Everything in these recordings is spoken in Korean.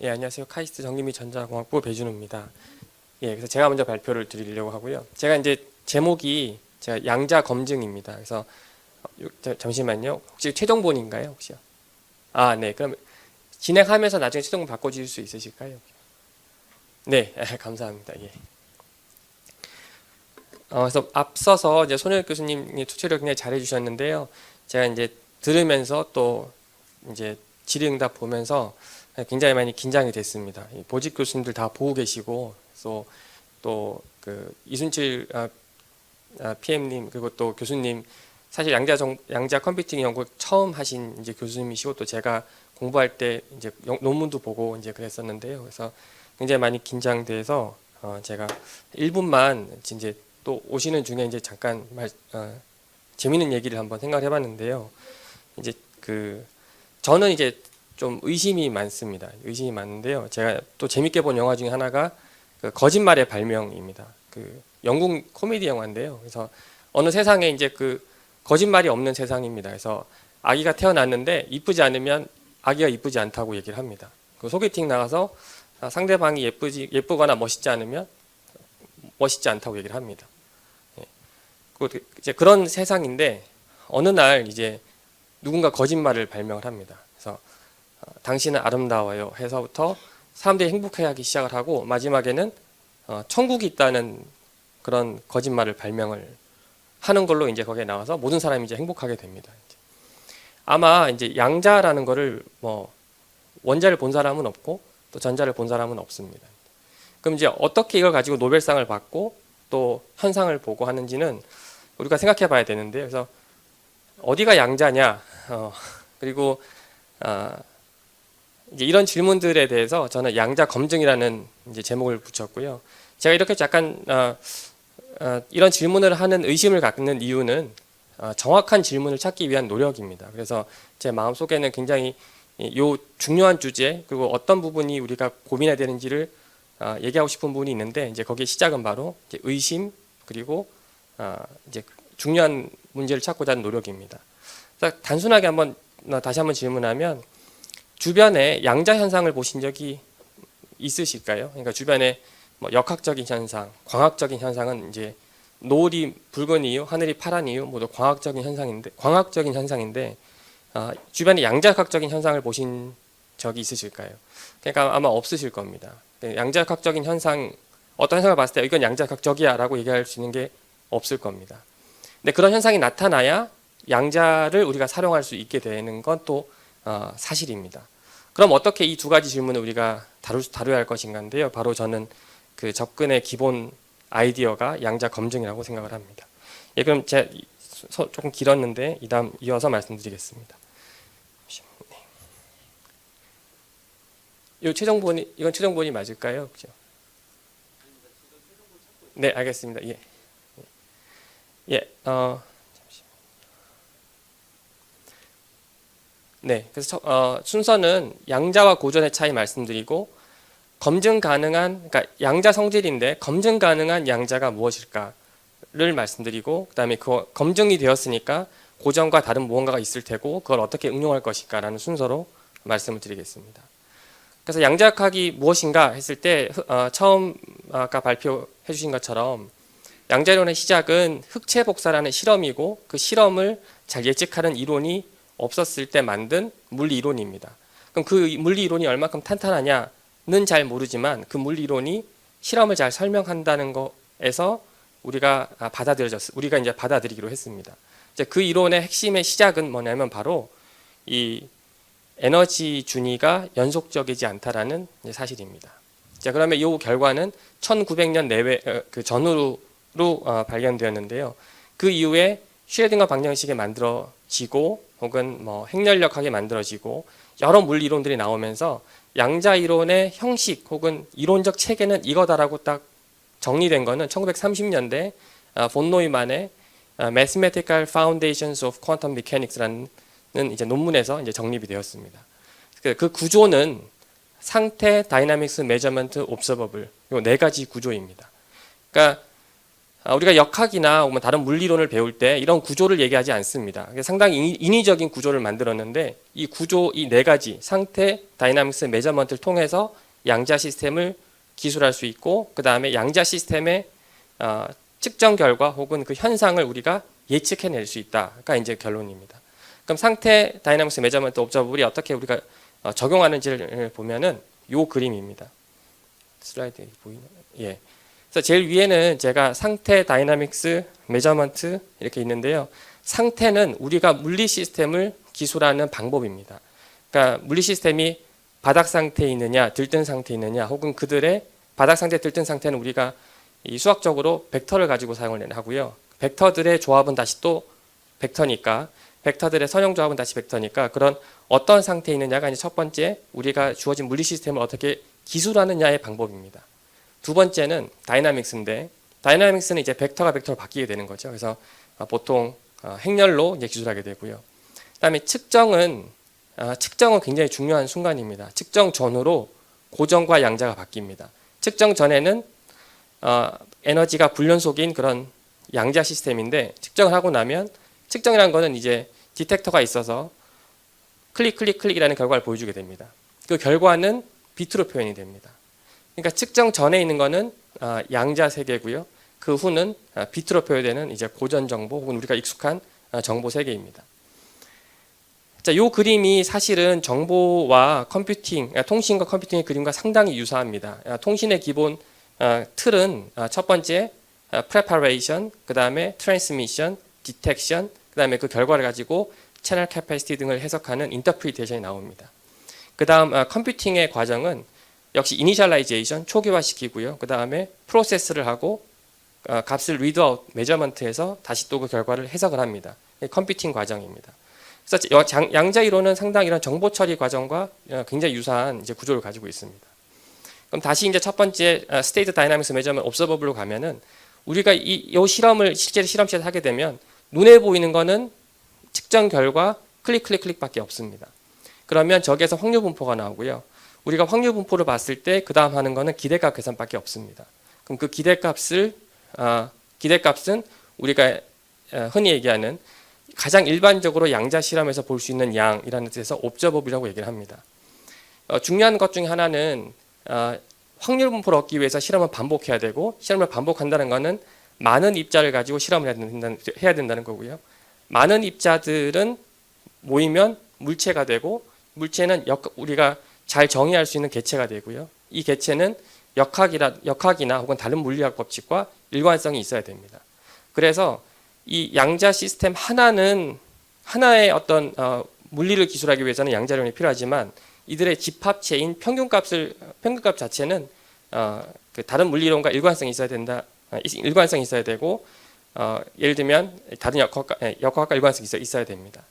예, 안녕하세요. 카이스트 전기미 전자공학부 배준호입니다. 예, 그래서 제가 먼저 발표를 드리려고 하고요. 제가 이제 제목이 제가 양자 검증입니다. 그래서 잠시만요. 혹시 최종본인가요, 혹시요? 아, 네. 그럼 진행하면서 나중에 최종본 바꿔주실 수 있으실까요? 네, 감사합니다. 예. 그래서 앞서서 이제 손현 교수님이 투표를 굉장히 잘해주셨는데요. 제가 이제 들으면서 또 이제 질의응답 보면서 굉장히 많이 긴장이 됐습니다. 보직 교수님들 다 보고 계시고, 또 그 이순칠 PM님 그리고 또 교수님 사실 양자 컴퓨팅 연구 처음 하신 이제 교수님이시고 또 제가 공부할 때 이제 논문도 보고 이제 그랬었는데요. 그래서 굉장히 많이 긴장돼서 제가 1분만 이제 또 오시는 중에 이제 잠깐 재밌는 얘기를 한번 생각을 해봤는데요. 이제 저는 이제 좀 의심이 많습니다. 의심이 많은데요. 제가 또 재밌게 본 영화 중에 하나가 거짓말의 발명입니다. 영국 코미디 영화인데요. 그래서 어느 세상에 이제 거짓말이 없는 세상입니다. 그래서 아기가 태어났는데 이쁘지 않으면 아기가 이쁘지 않다고 얘기를 합니다. 소개팅 나가서 상대방이 예쁘거나 멋있지 않으면 멋있지 않다고 얘기를 합니다. 이제 그런 세상인데 어느 날 이제 누군가 거짓말을 발명을 합니다. 그래서 당신은 아름다워요 해서부터 사람들이 행복해하기 시작을 하고 마지막에는 천국이 있다는 그런 거짓말을 발명을 하는 걸로 이제 거기에 나와서 모든 사람이 이제 행복하게 됩니다. 아마 이제 양자라는 거를 원자를 본 사람은 없고 또 전자를 본 사람은 없습니다. 그럼 이제 어떻게 이걸 가지고 노벨상을 받고 또 현상을 보고 하는지는 우리가 생각해 봐야 되는데요. 그래서 어디가 양자냐, 그리고 이제 이런 질문들에 대해서 저는 양자 검증이라는 이제 제목을 붙였고요. 제가 이렇게 약간 이런 질문을 하는 의심을 갖는 이유는 정확한 질문을 찾기 위한 노력입니다. 그래서 제 마음 속에는 굉장히 요 중요한 주제 그리고 어떤 부분이 우리가 고민해야 되는지를 얘기하고 싶은 부분이 있는데 이제 거기에 시작은 바로 이제 의심 그리고 이제 중요한 문제를 찾고자 하는 노력입니다. 단순하게 다시 한번 질문하면 주변에 양자 현상을 보신 적이 있으실까요? 그러니까 주변에 역학적인 현상, 광학적인 현상은 이제 노을이 붉은 이유, 하늘이 파란 이유 모두 광학적인 현상인데 주변에 양자역학적인 현상을 보신 적이 있으실까요? 그러니까 아마 없으실 겁니다. 양자역학적인 현상 어떤 현상을 봤을 때 이건 양자역학적이야라고 얘기할 수 있는 게 없을 겁니다. 근데 그런 현상이 나타나야 양자를 우리가 사용할 수 있게 되는 건 또 사실입니다. 그럼 어떻게 이 두 가지 질문을 우리가 다뤄야 할 것인가인데요. 바로 저는 그 접근의 기본 아이디어가 양자 검증이라고 생각을 합니다. 예, 그럼 제가 조금 길었는데 이어서 말씀드리겠습니다. 이건 최종본이 맞을까요? 그죠? 네, 알겠습니다. 예. 네, 그래서 순서는 양자와 고전의 차이 말씀드리고 그러니까 양자 성질인데 검증 가능한 양자가 무엇일까를 말씀드리고 그다음에 검증이 되었으니까 고전과 다른 무언가가 있을 테고 그걸 어떻게 응용할 것인가라는 순서로 말씀을 드리겠습니다. 그래서 양자역학이 무엇인가 했을 때 처음 아까 발표해 주신 것처럼 양자이론의 시작은 흑체 복사라는 실험이고 그 실험을 잘 예측하는 이론이 없었을 때 만든 물리 이론입니다. 그럼 그 물리 이론이 얼마큼 탄탄하냐는 잘 모르지만 그 물리 이론이 실험을 잘 설명한다는 거에서 우리가 이제 받아들이기로 했습니다. 이제 그 이론의 핵심의 시작은 뭐냐면 바로 이 에너지 준위가 연속적이지 않다라는 사실입니다. 자, 그러면 이 결과는 1900년 내외 전후로 발견되었는데요. 그 이후에 슈레딩거 방정식이 만들어지고 혹은 핵연력학이 만들어지고 여러 물리 이론들이 나오면서 양자 이론의 형식 혹은 이론적 체계는 이거다라고 딱 정리된 거는 1930년대 본 노이만의 Mathematical Foundations of Quantum Mechanics라는 이제 논문에서 이제 정립이 되었습니다. 그 구조는 상태, 다이나믹스, 메저먼트, 옵서버블 이 네 가지 구조입니다. 그러니까 우리가 역학이나 혹은 다른 물리론을 배울 때 이런 구조를 얘기하지 않습니다. 상당히 인위적인 구조를 만들었는데 이 구조 이 네 가지 상태, 다이나믹스, 메저먼트를 통해서 양자 시스템을 기술할 수 있고 그 다음에 양자 시스템의 측정 결과 혹은 그 현상을 우리가 예측해낼 수 있다가 이제 결론입니다. 그럼 상태, 다이나믹스, 메저먼트, 옵저버블이 어떻게 우리가 적용하는지를 보면은 요 그림입니다. 슬라이드 보이나요? 예. 그래서 제일 위에는 제가 상태, 다이나믹스, 메저먼트 이렇게 있는데요. 상태는 우리가 물리 시스템을 기술하는 방법입니다. 그러니까 물리 시스템이 바닥 상태에 있느냐, 들뜬 상태에 있느냐, 혹은 그들의 바닥 상태, 들뜬 상태는 우리가 이 수학적으로 벡터를 가지고 사용을 하고요. 벡터들의 조합은 다시 또 벡터니까, 벡터들의 선형 조합은 다시 벡터니까 그런 어떤 상태에 있느냐가 이제 첫 번째 우리가 주어진 물리 시스템을 어떻게 기술하느냐의 방법입니다. 두 번째는 다이나믹스인데 다이나믹스는 이제 벡터가 벡터로 바뀌게 되는 거죠. 그래서 보통 행렬로 이제 기술하게 되고요. 그다음에 측정은 굉장히 중요한 순간입니다. 측정 전후로 고정과 양자가 바뀝니다. 측정 전에는 에너지가 불연속인 그런 양자 시스템인데 측정을 하고 나면 측정이라는 거는 이제 디텍터가 있어서 클릭 클릭 클릭이라는 결과를 보여주게 됩니다. 그 결과는 비트로 표현이 됩니다. 그러니까 측정 전에 있는 거는 양자 세계고요. 그 후는 비트로 표현되는 이제 고전 정보 혹은 우리가 익숙한 정보 세계입니다. 자, 요 그림이 사실은 정보와 컴퓨팅, 통신과 컴퓨팅의 그림과 상당히 유사합니다. 통신의 기본 틀은 첫 번째 preparation, 그 다음에 transmission, detection, 그 다음에 그 결과를 가지고 채널 캐패시티 등을 해석하는 인터프리테이션이 나옵니다. 그 다음 컴퓨팅의 과정은 역시 이니셜라이제이션, 초기화시키고요. 그 다음에 프로세스를 하고 값을 리드아웃, 메저먼트해서 다시 또 그 결과를 해석을 합니다. 컴퓨팅 과정입니다. 그래서 양자 이론은 상당히 이런 정보 처리 과정과 굉장히 유사한 이제 구조를 가지고 있습니다. 그럼 다시 이제 첫 번째 스테이트 다이나믹스 메저먼트 옵서버블로 가면은 우리가 이 실험을 실제로 실험실에서 하게 되면 눈에 보이는 거는 측정 결과 클릭 클릭 클릭밖에 없습니다. 그러면 저기에서 확률 분포가 나오고요. 우리가 확률 분포를 봤을 때 그 다음 하는 거는 기대값 계산밖에 없습니다. 그럼 그 기대값은 우리가 흔히 얘기하는 가장 일반적으로 양자 실험에서 볼 수 있는 양이라는 뜻에서 옵저버블이라고 얘기를 합니다. 중요한 것 중에 하나는 확률 분포를 얻기 위해서 실험을 반복해야 되고 실험을 반복한다는 것은 많은 입자를 가지고 실험을 해야 된다는 거고요. 많은 입자들은 모이면 물체가 되고 물체는 우리가 잘 정의할 수 있는 개체가 되고요. 이 개체는 역학이나 혹은 다른 물리학 법칙과 일관성이 있어야 됩니다. 그래서 이 양자 시스템 하나의 어떤 물리를 기술하기 위해서는 양자론이 필요하지만 이들의 집합체인 평균값 자체는 그 다른 물리론과 일관성이 있어야 되고 예를 들면 다른 역학과 일관성이 있어야 됩니다.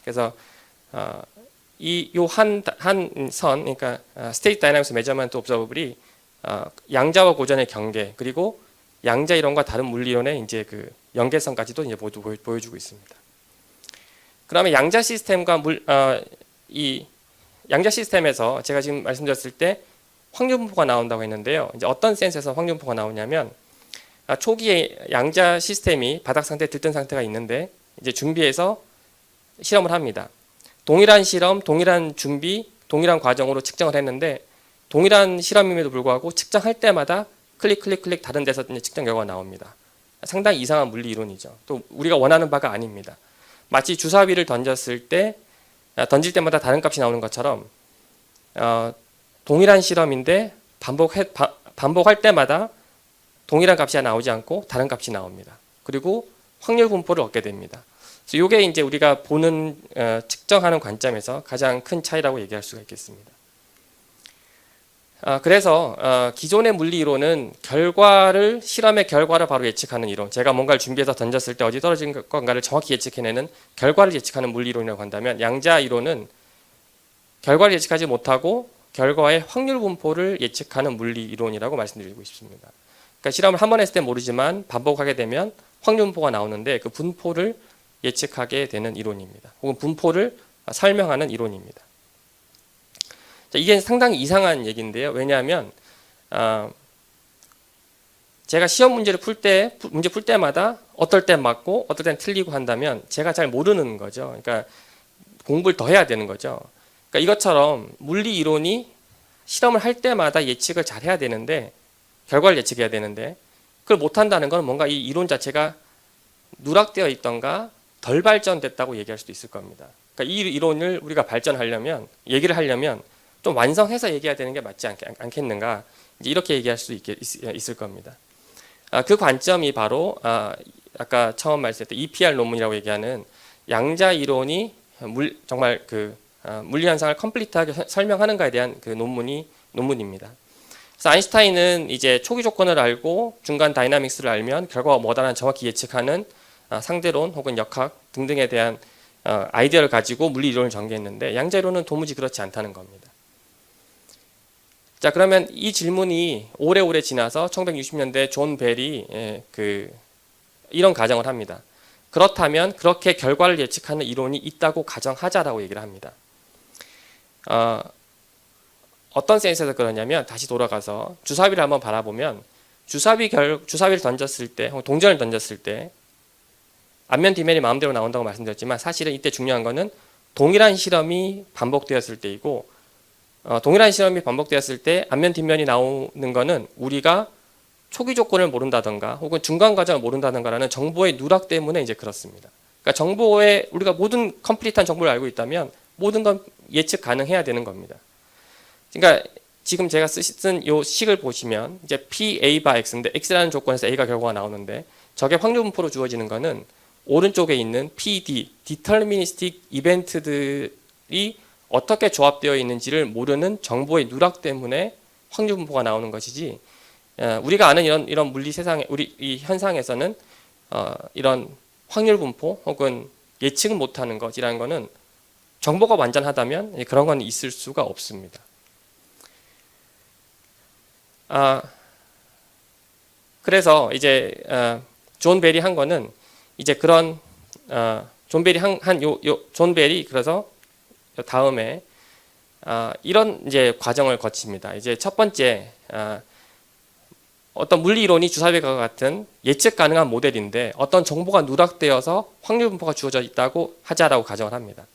그래서 이 한 선, 그러니까 스테이트 다이나믹스 메저먼트 옵저버블이 양자와 고전의 경계 그리고 양자 이론과 다른 물리론의 이제 그 연계성까지도 이제 모두 보여주고 있습니다. 그러면 양자 시스템과 이 양자 시스템에서 제가 지금 말씀드렸을 때 확률 분포가 나온다고 했는데요. 이제 어떤 센스에서 확률 분포가 나오냐면 초기에 양자 시스템이 바닥 상태, 들뜬 상태가 있는데 이제 준비해서 실험을 합니다. 동일한 실험, 동일한 준비, 동일한 과정으로 측정을 했는데 동일한 실험임에도 불구하고 측정할 때마다 클릭 클릭 클릭 다른 데서 이제 측정 결과가 나옵니다. 상당히 이상한 물리 이론이죠. 또 우리가 원하는 바가 아닙니다. 마치 주사위를 던질 때마다 다른 값이 나오는 것처럼 동일한 실험인데 반복할 때마다 동일한 값이 나오지 않고 다른 값이 나옵니다. 그리고 확률 분포를 얻게 됩니다. 그래서 이게 이제 우리가 보는 측정하는 관점에서 가장 큰 차이라고 얘기할 수가 있겠습니다. 그래서 기존의 물리 이론은 실험의 결과를 바로 예측하는 이론, 제가 뭔가를 준비해서 던졌을 때 어디 떨어진 건가를 정확히 예측해내는 결과를 예측하는 물리 이론이라고 한다면 양자 이론은 결과를 예측하지 못하고 결과의 확률 분포를 예측하는 물리 이론이라고 말씀드리고 싶습니다. 그러니까 실험을 한 번 했을 때 모르지만 반복하게 되면 확률 분포가 나오는데 그 분포를 예측하게 되는 이론입니다. 혹은 분포를 설명하는 이론입니다. 자, 이게 상당히 이상한 얘기인데요. 왜냐하면 제가 시험 문제를 문제 풀 때마다 어떨 땐 맞고 어떨 땐 틀리고 한다면 제가 잘 모르는 거죠. 그러니까 공부를 더 해야 되는 거죠. 그러니까 이것처럼 물리 이론이 실험을 할 때마다 예측을 잘 해야 되는데, 결과를 예측해야 되는데, 그걸 못한다는 건 뭔가 이 이론 자체가 누락되어 있던가 덜 발전됐다고 얘기할 수도 있을 겁니다. 그러니까 이 이론을 우리가 얘기를 하려면 좀 완성해서 얘기해야 되는 게 맞지 않겠는가, 이제 이렇게 얘기할 수 있을 겁니다. 그 관점이 바로 아까 처음 말씀드렸던 EPR 논문이라고 얘기하는 양자 이론이 정말 물리 현상을 컴플리트하게 설명하는가에 대한 그 논문입니다. 그래서 아인슈타인은 이제 초기 조건을 알고 중간 다이나믹스를 알면 결과가 뭐다라는 정확히 예측하는 상대론 혹은 역학 등등에 대한 아이디어를 가지고 물리 이론을 전개했는데, 양자 이론은 도무지 그렇지 않다는 겁니다. 자, 그러면 이 질문이 오래오래 지나서 1960년대 존 벨이 이런 가정을 합니다. 그렇다면 그렇게 결과를 예측하는 이론이 있다고 가정하자라고 얘기를 합니다. 어떤 센스에서 그러냐면, 다시 돌아가서 주사위를 한번 바라보면 주사위를 던졌을 때, 동전을 던졌을 때 앞면 뒷면이 마음대로 나온다고 말씀드렸지만, 사실은 이때 중요한 거는 동일한 실험이 반복되었을 때이고, 동일한 실험이 반복되었을 때 앞면 뒷면이 나오는 거는 우리가 초기 조건을 모른다던가 혹은 중간 과정을 모른다던가라는 정보의 누락 때문에 이제 그렇습니다. 그러니까 우리가 모든 컴플리트한 정보를 알고 있다면 모든 건 예측 가능해야 되는 겁니다. 그러니까 지금 제가 쓴 이 식을 보시면 이제 PA 바 X인데, X라는 조건에서 A가 결과가 나오는데, 저게 확률 분포로 주어지는 거는 오른쪽에 있는 PD, 디터미니스틱 이벤트들이 어떻게 조합되어 있는지를 모르는 정보의 누락 때문에 확률 분포가 나오는 것이지, 우리가 아는 이런 물리 세상에, 이 현상에서는 이런 확률 분포 혹은 예측 못하는 것이라는 것은 정보가 완전하다면 그런 건 있을 수가 없습니다. 그래서 이제 존 벨이 한 거는 이제 그런 존 벨이 그래서 다음에 이런 이제 과정을 거칩니다. 이제 첫 번째, 어떤 물리 이론이 주사위과 같은 예측 가능한 모델인데 어떤 정보가 누락되어서 확률 분포가 주어져 있다고 하자라고 가정을 합니다.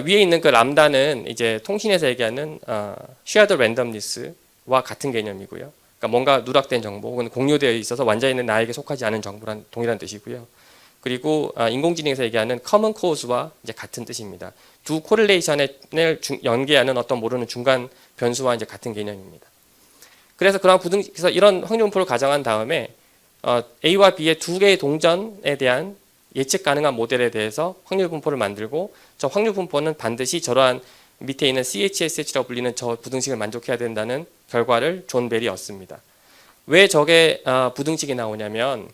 위에 있는 그 람다는 이제 통신에서 얘기하는 shared randomness와 같은 개념이고요. 그러니까 뭔가 누락된 정보 혹은 공유되어 있어서 완전히는 나에게 속하지 않은 정보란 동일한 뜻이고요. 그리고 인공지능에서 얘기하는 커먼 코즈와 이제 같은 뜻입니다. 두 코릴레이션을 연계하는 어떤 모르는 중간 변수와 이제 같은 개념입니다. 그래서 그래서 이런 확률 분포를 가정한 다음에 A와 B의 두 개의 동전에 대한 예측 가능한 모델에 대해서 확률 분포를 만들고, 저 확률 분포는 반드시 저러한 밑에 있는 CHSH라고 불리는 저 부등식을 만족해야 된다는 결과를 존 벨이 얻습니다. 왜 저게 부등식이 나오냐면,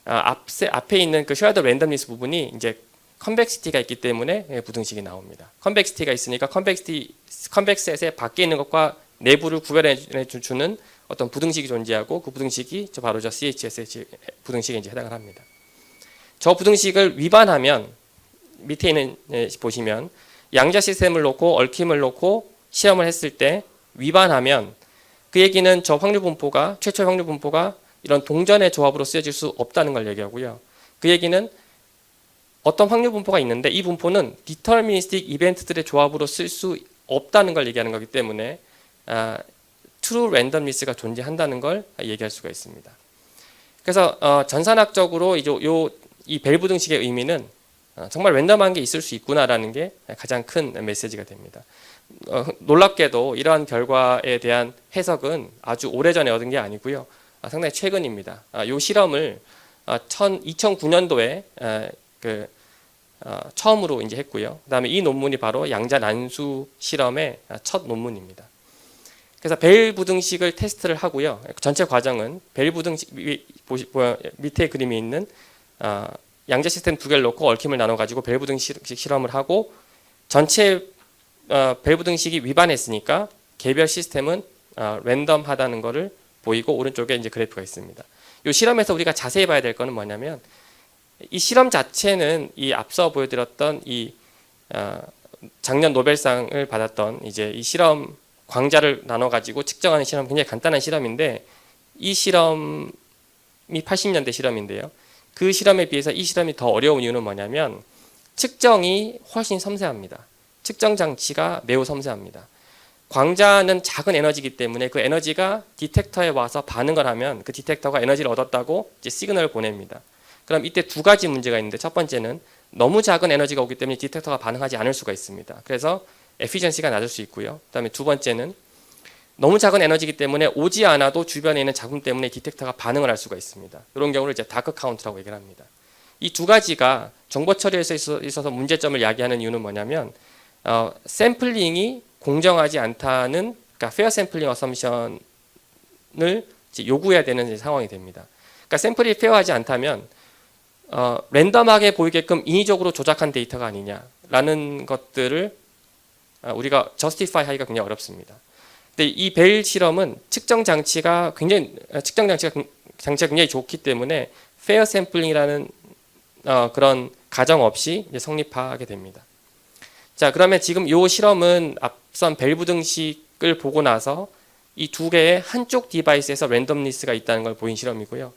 앞에 있는 그 쉐어드 랜덤니스 부분이 이제 컨벡시티가 있기 때문에 부등식이 나옵니다. 컨벡시티가 있으니까 컨벡셋의 밖에 있는 것과 내부를 구별해 주는 어떤 부등식이 존재하고, 그 부등식이 바로 저 CHSH 부등식에 이제 해당을 합니다. 저 부등식을 위반하면 밑에 있는 보시면 양자 시스템을 놓고 얽힘을 놓고 실험을 했을 때 위반하면, 그 얘기는 저 확률 분포가, 최초의 확률 분포가 이런 동전의 조합으로 쓰여질 수 없다는 걸 얘기하고요. 그 얘기는 어떤 확률 분포가 있는데 이 분포는 디터미니스틱 이벤트들의 조합으로 쓸 수 없다는 걸 얘기하는 거기 때문에 트루 랜덤리스가 존재한다는 걸 얘기할 수가 있습니다. 그래서 전산학적으로 이 벨 부등식의 의미는 정말 랜덤한 게 있을 수 있구나라는 게 가장 큰 메시지가 됩니다. 놀랍게도 이러한 결과에 대한 해석은 아주 오래전에 얻은 게 아니고요. 상당히 최근입니다. 이 실험을 2009년도에 처음으로 이제 했고요. 그다음에 이 논문이 바로 양자 난수 실험의 첫 논문입니다. 그래서 벨 부등식을 테스트를 하고요. 전체 과정은 벨 부등식 밑에 그림이 있는 양자 시스템 두 개를 놓고 얽힘을 나눠 가지고 벨 부등식 실험을 하고, 전체 벨 부등식이 위반했으니까 개별 시스템은 랜덤하다는 것을 보이고, 오른쪽에 이제 그래프가 있습니다. 이 실험에서 우리가 자세히 봐야 될 거는 뭐냐면, 이 실험 자체는 이 앞서 보여드렸던 이 작년 노벨상을 받았던 이제 이 실험 광자를 나눠 가지고 측정하는 실험, 굉장히 간단한 실험인데, 이 실험의 80년대 실험인데요. 그 실험에 비해서 이 실험이 더 어려운 이유는 뭐냐면 측정이 훨씬 섬세합니다. 측정 장치가 매우 섬세합니다. 광자는 작은 에너지이기 때문에 그 에너지가 디텍터에 와서 반응을 하면 그 디텍터가 에너지를 얻었다고 이제 시그널을 보냅니다. 그럼 이때 두 가지 문제가 있는데, 첫 번째는 너무 작은 에너지가 오기 때문에 디텍터가 반응하지 않을 수가 있습니다. 그래서 에피션시가 낮을 수 있고요. 그다음에 두 번째는 너무 작은 에너지이기 때문에 오지 않아도 주변에 있는 잡음 때문에 디텍터가 반응을 할 수가 있습니다. 이런 경우를 이제 다크 카운트라고 얘기를 합니다. 이 두 가지가 정보 처리에 있어서 문제점을 야기하는 이유는 뭐냐면 샘플링이 공정하지 않다는, 그러니까 페어 샘플링 어썸션을 요구해야 되는 상황이 됩니다. 그러니까 샘플이 페어하지 않다면 랜덤하게 보이게끔 인위적으로 조작한 데이터가 아니냐라는 것들을 우리가 저스티파이 하기가 굉장히 어렵습니다. 근데 이 벨 실험은 측정 장치가 굉장히 좋기 때문에 페어 샘플링이라는 그런 가정 없이 이제 성립하게 됩니다. 자, 그러면 지금 이 실험은 앞선 벨 부등식을 보고 나서 이 두 개의 한쪽 디바이스에서 랜덤리스가 있다는 걸 보인 실험이고요.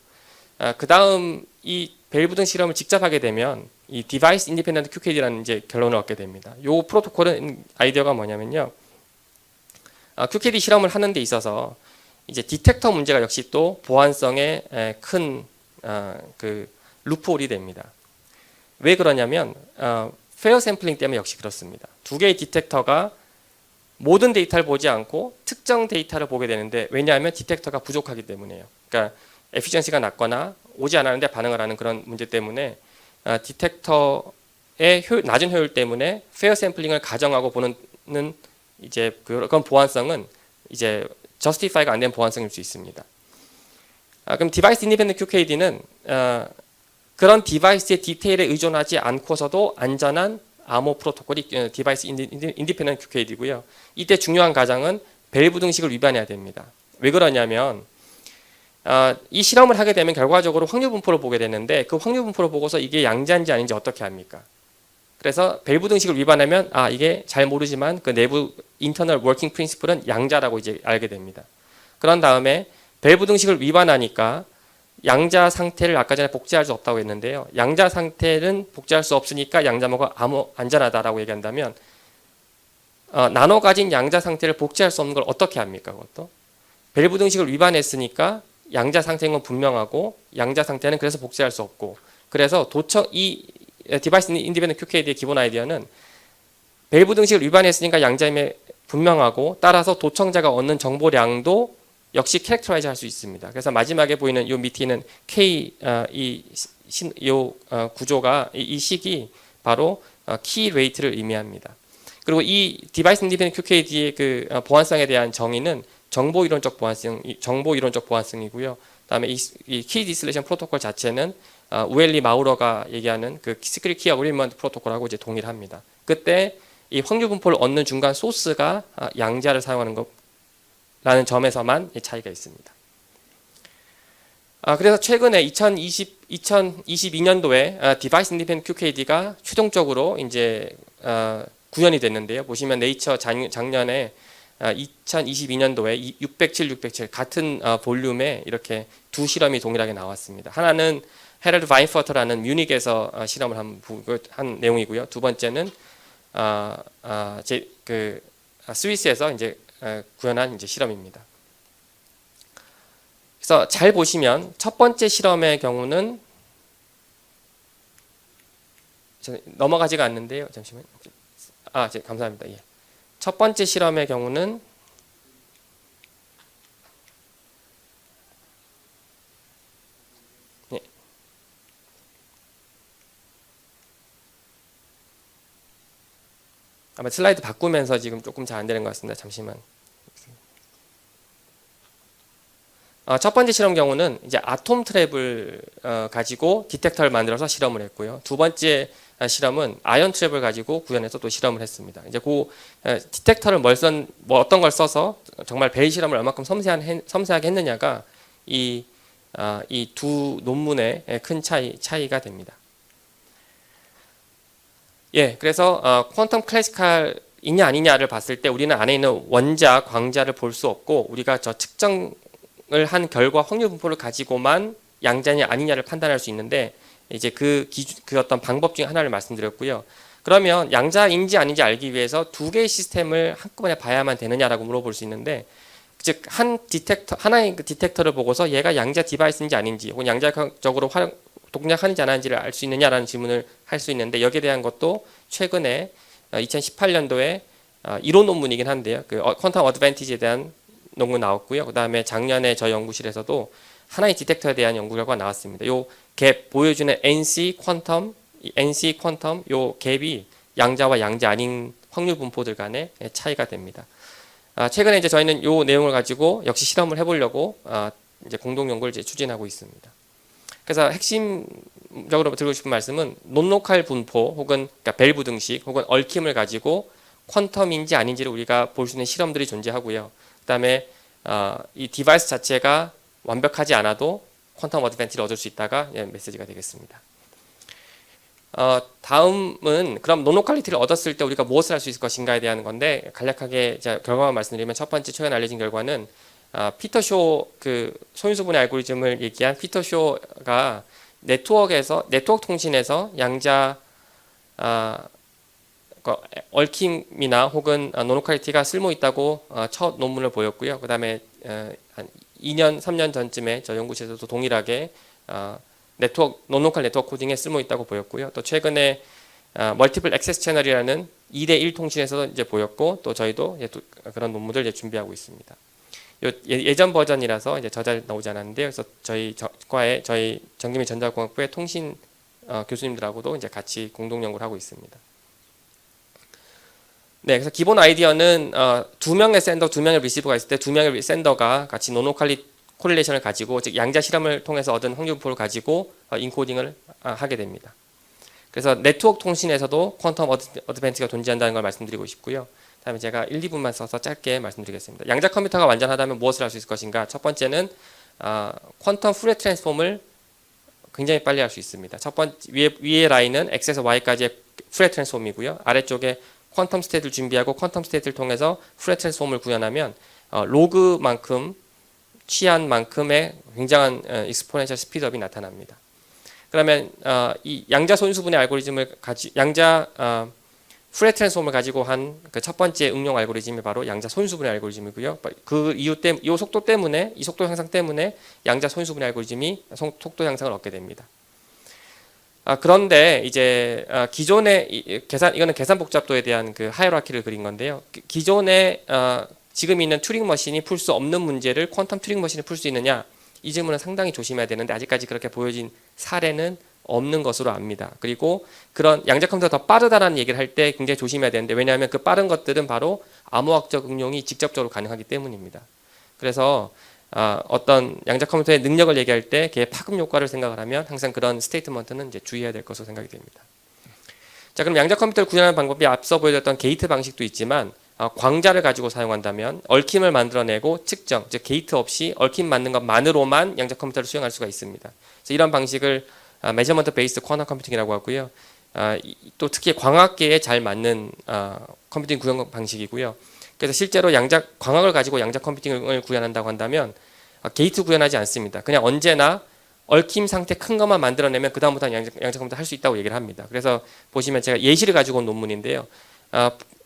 그 다음 이 벨 부등 실험을 직접 하게 되면 이 디바이스 인디펜던트 QKD라는 이제 결론을 얻게 됩니다. 이 프로토콜은 아이디어가 뭐냐면요. QKD 실험을 하는 데 있어서 이제 디텍터 문제가 역시 또 보안성에 큰 그 루프홀이 됩니다. 왜 그러냐면 페어 샘플링 때문에 역시 그렇습니다. 두 개의 디텍터가 모든 데이터를 보지 않고 특정 데이터를 보게 되는데, 왜냐하면 디텍터가 부족하기 때문이에요. 그러니까 에피션시가 낮거나 오지 않았는데 반응을 하는 그런 문제 때문에 디텍터의 낮은 효율 때문에 페어 샘플링을 가정하고 보는 이제 그런 보안성은 이제 저스티파이가 안 된 보안성일 수 있습니다. 그럼 디바이스 인디펜던트 QKD는 그런 디바이스의 디테일에 의존하지 않고서도 안전한 암호 프로토콜이 디바이스 인디펜던트 QKD고요. 이때 중요한 가정은 벨 부등식을 위반해야 됩니다. 왜 그러냐면 이 실험을 하게 되면 결과적으로 확률 분포를 보게 되는데, 그 확률 분포를 보고서 이게 양자인지 아닌지 어떻게 합니까? 그래서 벨 부등식을 위반하면 이게 잘 모르지만 그 내부 인터널 워킹 프린시플은 양자라고 이제 알게 됩니다. 그런 다음에 벨 부등식을 위반하니까 양자 상태를 아까 전에 복제할 수 없다고 했는데요. 양자 상태는 복제할 수 없으니까 양자모가 안전하다라고 얘기한다면 나눠 가진 양자 상태를 복제할 수 없는 걸 어떻게 합니까? 그것도 벨 부등식을 위반했으니까 양자 상태인 건 분명하고 양자 상태는 그래서 복제할 수 없고, 그래서 이 디바이스 인디펜던트 QKD의 기본 아이디어는 벨 부등식을 위반했으니까 양자임에 분명하고, 따라서 도청자가 얻는 정보량도 역시 캐릭터라이즈 할 수 있습니다. 그래서 마지막에 보이는 이 밑에 있는 K 구조가 이 식이 바로 키 레이트를 의미합니다. 그리고 이 디바이스 인디펜던트 QKD의 그 보안성에 대한 정의는 정보 이론적 보안성이고요. 그다음에 이 키 디슬레이션 프로토콜 자체는 우엘리 마우러가 얘기하는 그 시크릿 키 어그리먼트 프로토콜하고 이제 동일합니다. 그때 이 확률 분포를 얻는 중간 소스가 양자를 사용하는 것라는 점에서만 차이가 있습니다. 그래서 최근에 2022년도에 디바이스 인디펜던트 QKD가 최종적으로 이제 구현이 됐는데요. 보시면 네이처 작년에 2022년도에 607, 607 같은 볼륨에 이렇게 두 실험이 동일하게 나왔습니다. 하나는 헤럴드 바인퍼터라는 뮤닉에서 실험을 한 내용이고요. 두 번째는 스위스에서 이제 구현한 이제 실험입니다. 그래서 잘 보시면 첫 번째 실험의 경우는 넘어가지가 않는데요. 잠시만요. 감사합니다. 예. 첫 번째 실험의 경우는 아마 슬라이드 바꾸면서 지금 조금 잘 안 되는 것 같습니다. 잠시만. 첫 번째 실험 경우는 이제 아톰 트랩을 가지고 디텍터를 만들어서 실험을 했고요. 두 번째 실험은 아이언 트랩을 가지고 구현해서 또 실험을 했습니다. 이제 그 디텍터를 어떤 걸 써서 정말 벨 실험을 얼마큼 섬세하게 했느냐가 이 두 논문의 큰 차이가 됩니다. 예, 그래서 퀀텀 클래시컬이냐 아니냐를 봤을 때 우리는 안에 있는 원자, 광자를 볼 수 없고, 우리가 저 측정을 한 결과 확률 분포를 가지고만 양자냐 아니냐를 판단할 수 있는데 이제 그 어떤 방법 중에 하나를 말씀드렸고요. 그러면 양자인지 아닌지 알기 위해서 두 개의 시스템을 한꺼번에 봐야만 되느냐라고 물어볼 수 있는데, 즉 하나의 그 디텍터를 보고서 얘가 양자 디바이스인지 아닌지 혹은 양자적으로 동작하는지 안 하는지를 알 수 있느냐라는 질문을 할 수 있는데, 여기에 대한 것도 최근에 2018년도에 이론 논문이긴 한데요. 그 퀀텀 어드밴티지에 대한 논문 나왔고요. 그 다음에 작년에 저희 연구실에서도 하나의 디텍터에 대한 연구 결과가 나왔습니다. 요 갭 보여주는 NC 퀀텀 요 갭이 양자와 양자 아닌 확률 분포들 간의 차이가 됩니다. 최근에 이제 저희는 요 내용을 가지고 역시 실험을 해보려고 이제 공동 연구를 이제 추진하고 있습니다. 그래서 핵심적으로 드리고 싶은 말씀은 논로컬 분포 혹은 그러니까 밸브 등식 혹은 얽힘을 가지고 퀀텀인지 아닌지를 우리가 볼 수 있는 실험들이 존재하고요. 그다음에 이 디바이스 자체가 완벽하지 않아도 퀀텀 어드밴티지를 얻을 수 있다가 메시지가 되겠습니다. 다음은 그럼 노노칼리티를 얻었을 때 우리가 무엇을 할 수 있을 것인가에 대한 건데, 간략하게 결과만 말씀드리면 첫 번째 최근 알려진 결과는 피터쇼 그 소인수분해 알고리즘을 얘기한 피터쇼가 네트워크 통신에서 양자 얽힘이나 혹은 노노칼리티가 쓸모 있다고 첫 논문을 보였고요. 그다음에 한 2년 3년 전쯤에 저 연구실에서도 동일하게 노노칼 네트워크 코딩에 쓸모 있다고 보였고요. 또 최근에 멀티플 액세스 채널이라는 2대1 통신에서도 이제 보였고, 또 저희도 그런 논문을 이제 준비하고 있습니다. 예전 버전이라서 이제 저잘 나오지 않았는데요. 그래서 저희 정기민 전자공학부의 통신 교수님들하고도 이제 같이 공동 연구를 하고 있습니다. 네, 그래서 기본 아이디어는 두 명의 샌더, 두 명의 리시버가 있을 때 두 명의 샌더가 같이 코릴레이션을 가지고, 즉 양자 실험을 통해서 얻은 확률표를 가지고 인코딩을 하게 됩니다. 그래서 네트워크 통신에서도 퀀텀 어드밴티지가 존재한다는 걸 말씀드리고 싶고요. 다음에 제가 1, 2분만 써서 짧게 말씀드리겠습니다. 양자 컴퓨터가 완전하다면 무엇을 할 수 있을 것인가? 첫 번째는 퀀텀 후레 트랜스폼을 굉장히 빨리 할 수 있습니다. 첫 번째 위에 라인은 X에서 Y까지의 후레 트랜스폼이고요. 아래쪽에 퀀텀 스테이트를 준비하고 퀀텀 스테이트를 통해서 후레 트랜스폼을 구현하면 로그만큼 취한 만큼의 굉장한 익스포넨셜 스피드업이 나타납니다. 그러면 이 양자 소인수분해 알고리즘을 후레 트랜스폼을 가지고 한 그 첫 번째 응용 알고리즘이 바로 양자 소인수분해 알고리즘이고요. 그 이 속도 향상 때문에 양자 소인수분해 알고리즘이 속도 향상을 얻게 됩니다. 그런데 이제 기존의 이거는 계산 복잡도에 대한 그 하이어라키를 그린 건데요. 기존의 지금 있는 튜링 머신이 풀 수 없는 문제를 퀀텀 튜링 머신이 풀 수 있느냐, 이 질문은 상당히 조심해야 되는데 아직까지 그렇게 보여진 사례는 없는 것으로 압니다. 그리고 그런 양자 컴퓨터가 더 빠르다라는 얘기를 할 때 굉장히 조심해야 되는데, 왜냐하면 그 빠른 것들은 바로 암호학적 응용이 직접적으로 가능하기 때문입니다. 그래서 어떤 양자 컴퓨터의 능력을 얘기할 때 걔의 파급 효과를 생각을 하면 항상 그런 스테이트먼트는 이제 주의해야 될 것으로 생각이 됩니다. 자, 그럼 양자 컴퓨터를 구현하는 방법이 앞서 보여줬던 게이트 방식도 있지만, 광자를 가지고 사용한다면 얽힘을 만들어내고 측정, 즉 게이트 없이 얽힘 만든 것만으로만 양자 컴퓨터를 수행할 수가 있습니다. 그래서 이런 방식을 메저먼트 베이스 쿼넌 컴퓨팅이라고 하고요. 또 특히 광학계에 잘 맞는 컴퓨팅 구현 방식이고요. 그래서 실제로 광학을 가지고 양자 컴퓨팅을 구현한다고 한다면 게이트 구현하지 않습니다. 그냥 언제나 얽힘 상태 큰 것만 만들어내면 그 다음부터는 양자 컴퓨터 할 수 있다고 얘기를 합니다. 그래서 보시면 제가 예시를 가지고 온 논문인데요.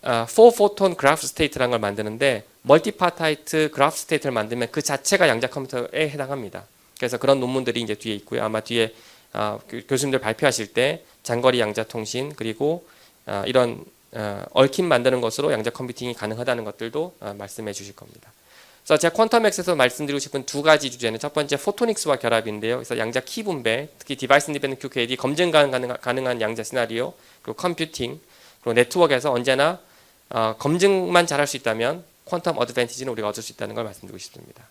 4포톤 그래프 스테이트라는 걸 만드는데 멀티파타이트 그래프 스테이트를 만들면 그 자체가 양자 컴퓨터에 해당합니다. 그래서 그런 논문들이 이제 뒤에 있고요. 아마 뒤에 교수님들 발표하실 때 장거리 양자 통신, 그리고 이런 얽힘 만드는 것으로 양자 컴퓨팅이 가능하다는 것들도 말씀해 주실 겁니다. 그래서 제가 퀀텀엑스에서 말씀드리고 싶은 두 가지 주제는, 첫 번째 포토닉스와 결합인데요. 그래서 양자 키 분배, 특히 디바이스 인디펜던트 QKD 검증 가능한 양자 시나리오, 그리고 컴퓨팅, 그리고 네트워크에서 언제나 검증만 잘할 수 있다면 퀀텀 어드밴티지는 우리가 얻을 수 있다는 걸 말씀드리고 싶습니다.